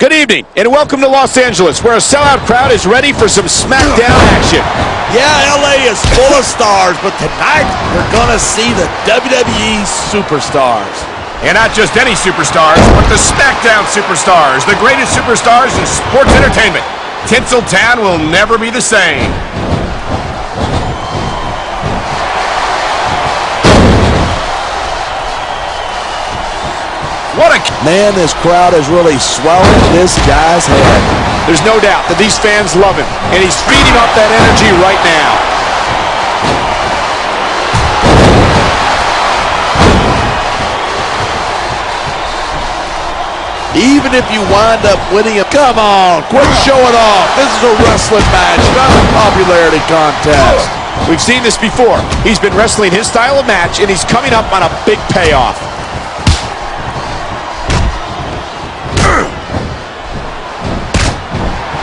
Good evening, and welcome to Los Angeles, where a sellout crowd is ready for some SmackDown action. Yeah, LA is full of stars, but tonight we're gonna see the WWE superstars. And not just any superstars, but the SmackDown superstars, the greatest superstars in sports entertainment. Tinseltown will never be the same. What a... Man, this crowd is really swelling this guy's head. There's no doubt that these fans love him, and he's feeding off that energy right now. Even if you wind up winning it, come on, quit showing off. This is a wrestling match, not a popularity contest. We've seen this before. He's been wrestling his style of match, and he's coming up on a big payoff.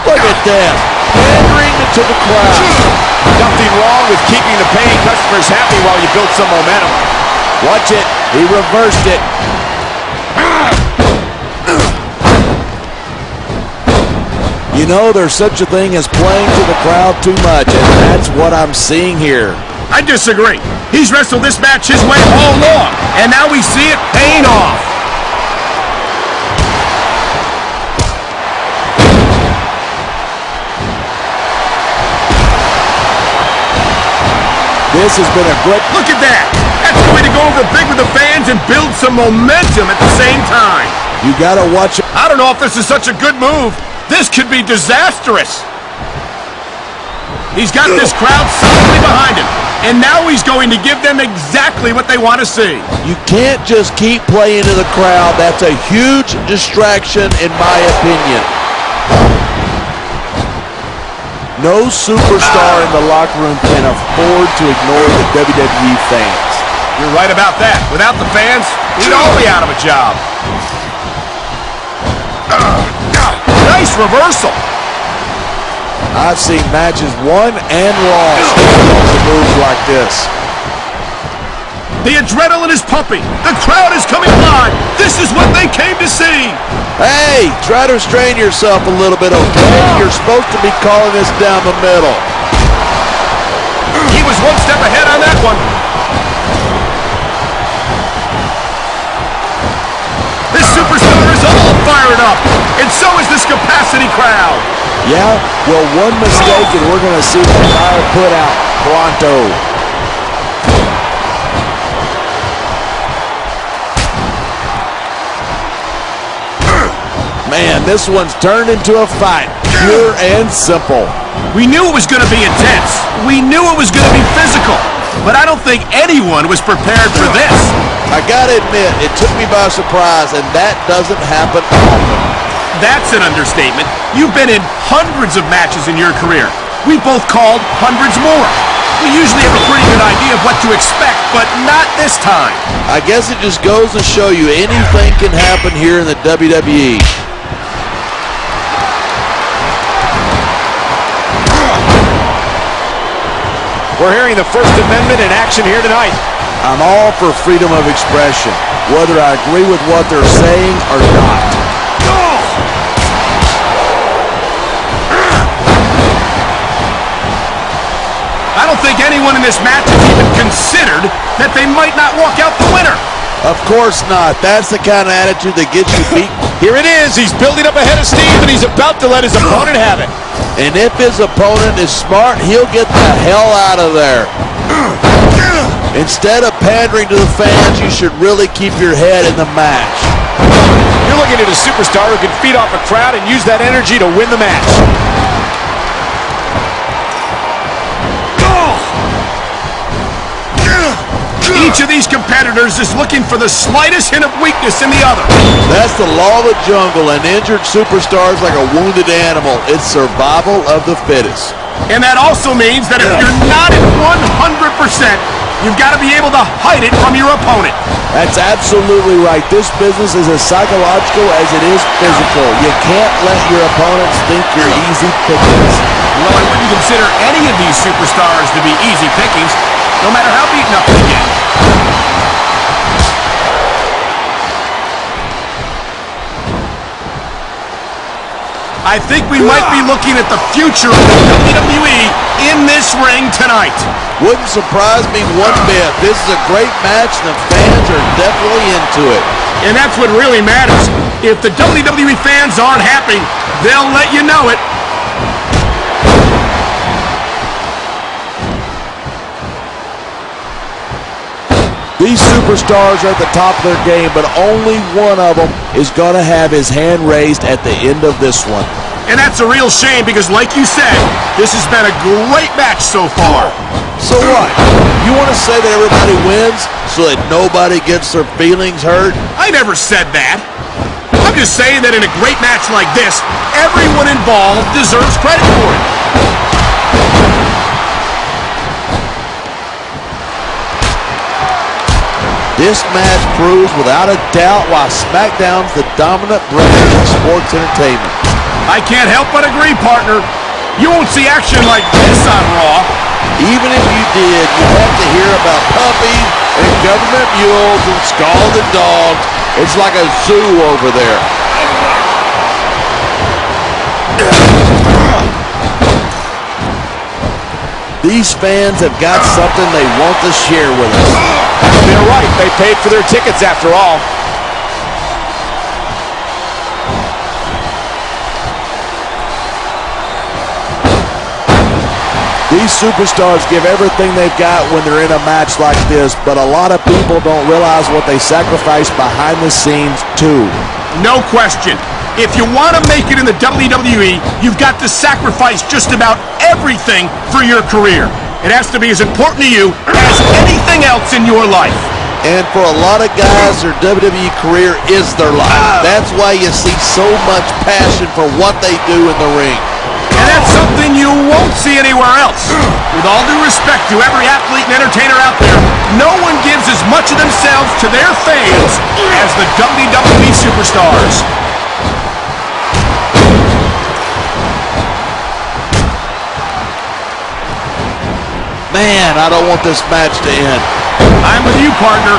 Look at that, pandering to the crowd. Nothing wrong with keeping the paying customers happy while you build some momentum. Watch it, he reversed it. You know, there's such a thing as playing to the crowd too much, and that's what I'm seeing here. I disagree. He's wrestled this match his way all along, and now we see it paying off. This has been a great... Look at that! That's going to go over big with the fans and build some momentum at the same time. You gotta watch it. I don't know if this is such a good move. This could be disastrous. He's got this crowd solidly behind him, and now he's going to give them exactly what they want to see. You can't just keep playing to the crowd. That's a huge distraction, in my opinion. No superstar in the locker room can afford to ignore the WWE fans. You're right about that. Without the fans, we'd all be out of a job. Nice reversal. I've seen matches won and lost because of moves like this. The adrenaline is pumping. The crowd is coming alive. This is what they came to see. Hey, try to restrain yourself a little bit, okay? You're supposed to be calling this down the middle. He was one step ahead on that one. This superstar is all fired up, and so is this capacity crowd. Yeah, well, one mistake and we're going to see the fire put out pronto. Man, this one's turned into a fight, pure and simple. We knew it was going to be intense. We knew it was going to be physical. But I don't think anyone was prepared for this. I gotta admit, it took me by surprise, and that doesn't happen often. That's an understatement. You've been in hundreds of matches in your career. We both called hundreds more. We usually have a pretty good idea of what to expect, but not this time. I guess it just goes to show you anything can happen here in the WWE. We're hearing the First Amendment in action here tonight. I'm all for freedom of expression, whether I agree with what they're saying or not. I don't think anyone in this match has even considered that they might not walk out the winner. Of course not. That's the kind of attitude that gets you beat. Here it is. He's building up ahead of Steve, and he's about to let his opponent have it. And if his opponent is smart, he'll get the hell out of there. Instead of pandering to the fans, you should really keep your head in the match. You're looking at a superstar who can feed off a crowd and use that energy to win the match. Each of these competitors is looking for the slightest hint of weakness in the other. That's the law of the jungle, and injured superstars like a wounded animal. It's survival of the fittest. And that also means that if you're not at 100%, you've got to be able to hide it from your opponent. That's absolutely right. This business is as psychological as it is physical. You can't let your opponents think you're easy pickings. Well, I wouldn't consider any of these superstars to be easy pickings, no matter how beaten up they get. I think we might be looking at the future of the WWE in this ring tonight. Wouldn't surprise me one bit. This is a great match, and the fans are definitely into it. And that's what really matters. If the WWE fans aren't happy, they'll let you know it. These superstars are at the top of their game, but only one of them is going to have his hand raised at the end of this one. And that's a real shame because, like you said, this has been a great match so far. So what? You want to say that everybody wins so that nobody gets their feelings hurt? I never said that. I'm just saying that in a great match like this, everyone involved deserves credit for it. This match proves without a doubt why SmackDown's the dominant brand in sports entertainment. I can't help but agree, partner. You won't see action like this on Raw. Even if you did, you'd have to hear about puppies and government mules and scalded dogs. It's like a zoo over there. These fans have got something they want to share with us. They're right. They paid for their tickets after all. These superstars give everything they've got when they're in a match like this, but a lot of people don't realize what they sacrifice behind the scenes, too. No question. If you want to make it in the WWE, you've got to sacrifice just about everything for your career. It has to be as important to you as anything else in your life. And for a lot of guys, their WWE career is their life. That's why you see so much passion for what they do in the ring. And that's something you won't see anywhere else. With all due respect to every athlete and entertainer out there, no one gives as much of themselves to their fans as the WWE superstars. Man, I don't want this match to end. I'm with you, partner,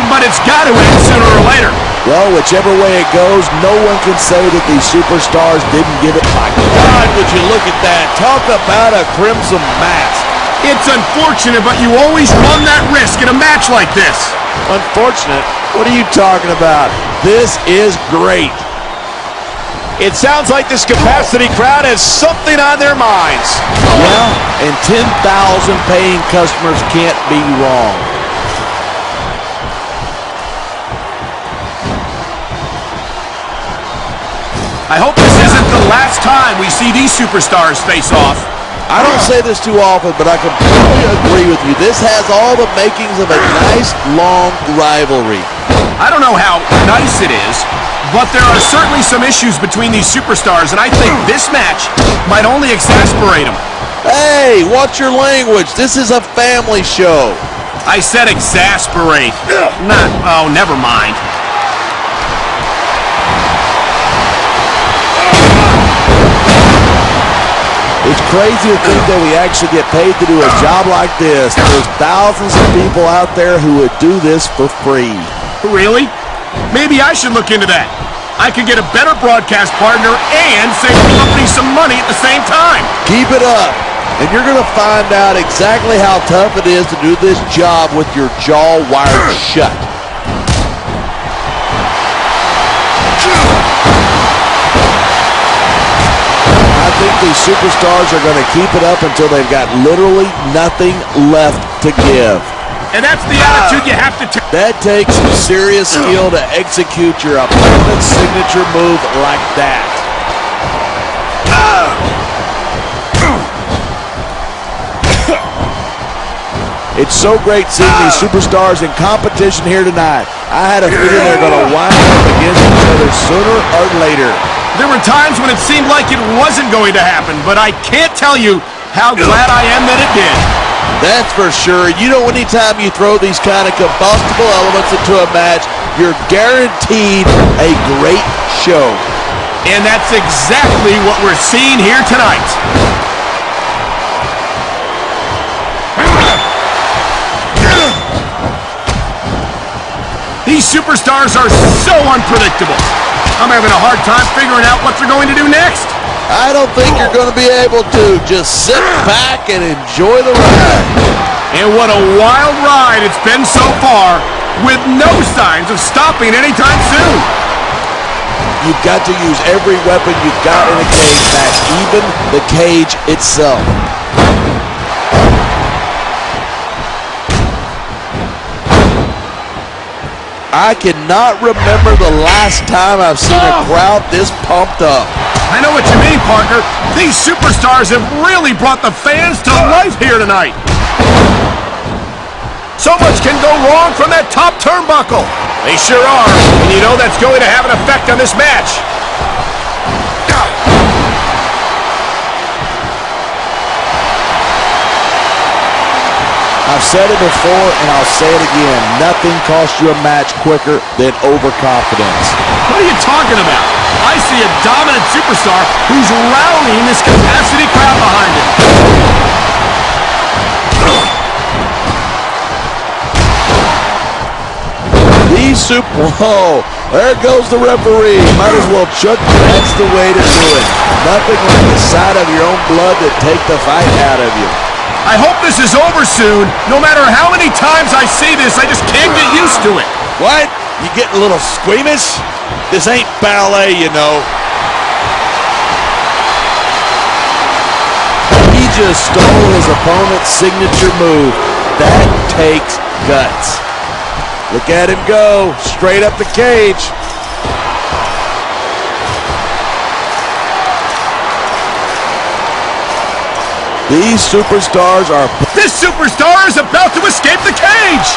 but it's got to end sooner or later. Well, whichever way it goes, no one can say that these superstars didn't give it. My God, would you look at that. Talk about a crimson mask. It's unfortunate, but you always run that risk in a match like this. Unfortunate? What are you talking about? This is great. It sounds like this capacity crowd has something on their minds. Yeah, and 10,000 paying customers can't be wrong. I hope this isn't the last time we see these superstars face off. I don't say this too often, but I completely agree with you. This has all the makings of a nice, long rivalry. I don't know how nice it is, but there are certainly some issues between these superstars, and I think this match might only exasperate them. Hey, watch your language. This is a family show. I said exasperate. Oh, never mind. It's crazy to think that we actually get paid to do a job like this. There's thousands of people out there who would do this for free. Really? Maybe I should look into that. I could get a better broadcast partner and save the company some money at the same time. Keep it up, and you're going to find out exactly how tough it is to do this job with your jaw wired shut. I think these superstars are going to keep it up until they've got literally nothing left to give. And that's the attitude you have to take. That takes some serious skill to execute your opponent's signature move like that. It's so great seeing these superstars in competition here tonight. I had a feeling they're going to wind up against each other sooner or later. There were times when it seemed like it wasn't going to happen, but I can't tell you how glad I am that it did. That's for sure. You know, anytime you throw these kind of combustible elements into a match, you're guaranteed a great show. And that's exactly what we're seeing here tonight. These superstars are so unpredictable. I'm having a hard time figuring out what they're going to do next. I don't think you're going to be able to. Just sit back and enjoy the ride. And what a wild ride it's been so far, with no signs of stopping anytime soon. You've got to use every weapon you've got in a cage match, even the cage itself. I cannot remember the last time I've seen a crowd this pumped up. I know what you mean, Parker. These superstars have really brought the fans to life here tonight. So much can go wrong from that top turnbuckle. They sure are, and you know that's going to have an effect on this match. I've said it before, and I'll say it again. Nothing costs you a match quicker than overconfidence. What are you talking about? I see a dominant superstar who's rallying this capacity crowd behind him. Whoa, there goes the referee. Might as well chuck. That's the way to do it. Nothing like the sight of your own blood to take the fight out of you. I hope this is over soon. No matter how many times I see this, I just can't get used to it. What? You getting a little squeamish? This ain't ballet, you know. He just stole his opponent's signature move. That takes guts. Look at him go, straight up the cage. These superstars are... This superstar is about to escape the cage!